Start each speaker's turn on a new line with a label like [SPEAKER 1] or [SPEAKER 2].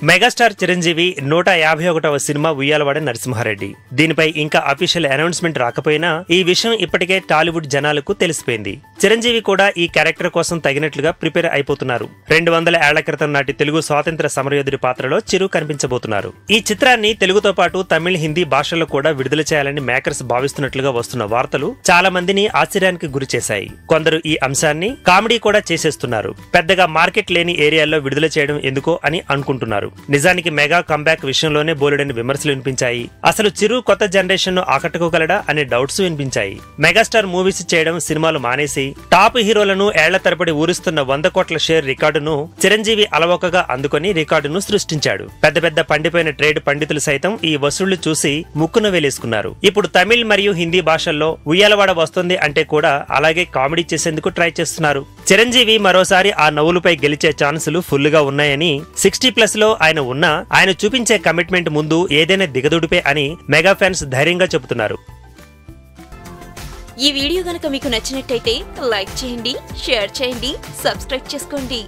[SPEAKER 1] Megastar Chiranjeevi 151వ cinema Uyyalawada Narasimha Reddy. దీనిపై ఇంకా అఫీషియల్ అనౌన్స్మెంట్ రాకపోయినా ఈ విషయం ఇప్పటికే టాలీవుడ్ జనాలకు తెలిసిపోయింది. చిరంజీవి కూడా ఈ క్యారెక్టర్ కోసం తగినట్లుగా ప్రిపేర్ అయిపోతున్నారు. 200 ఏళ్ల క్రితం నాటి తెలుగు స్వాతంత్ర సమరయోధుడి పాత్రలో చిరు కనిపించబోతున్నారు. ఈ చిత్రాన్ని తెలుగుతో పాటు తమిళ, హిందీ భాషల్లో కూడా విడుదల చేయాలని మేకర్స్ భావిస్తున్నట్లుగా వస్తున్న వార్తలు చాలా మందిని ఆశ్చర్యానికి గురిచేశాయి. కొందరు ఈ అంశాన్ని కామెడీ కూడా చేసేస్తున్నారు. పెద్దగా మార్కెట్ లేని ఏరియాల్లో విడుదల చేయడం ఎందుకో అని అనుకుంటున్నారు. నిజానికి మెగా కంబ్యాక్ విషయంలోనే బోలెడని విమర్శలు వినిపించాయి. అసలు చిరు కొత్త జనరేషన్ ను ఆకట్టుకోగలడా అనే డౌట్స్ వినిపించాయి. మెగాస్టార్ మూవీస్ చేయడం, సినిమాలు మానేసి టాప్ హీరోలను ఏళ్ల తరబడి ఊరిస్తున్న 100 కోట్ల షేర్ రికార్డును చిరంజీవి అలవోకగా అందుకొని రికార్డును సృష్టించాడు. పెద్ద పెద్ద పండిపోయిన ట్రేడ్ పండితులు సైతం ఈ వసూళ్లు చూసి ముక్కున వేలేసుకున్నారు. ఇప్పుడు తమిళ్ మరియు హిందీ భాషల్లో ఉయ్యాలవాడ వస్తుంది అంటే కూడా అలాగే కామెడీ చేసేందుకు ట్రై చేస్తున్నారు. చిరంజీవి మరోసారి ఆ నవ్వులపై గెలిచే ఛాన్సులు ఫుల్ గా ఉన్నాయని 60+ లో ఆయన ఉన్నా ఆయన చూపించే కమిట్మెంట్ ముందు ఏదైనా దిగదుడిపే అని మెగా ఫ్యాన్స్ ధైర్యంగా చెబుతున్నారు.
[SPEAKER 2] ఈ వీడియో గనుక మీకు నచ్చినట్టయితే లైక్ చేయండి, షేర్ చేయండి, సబ్స్క్రైబ్ చేసుకోండి.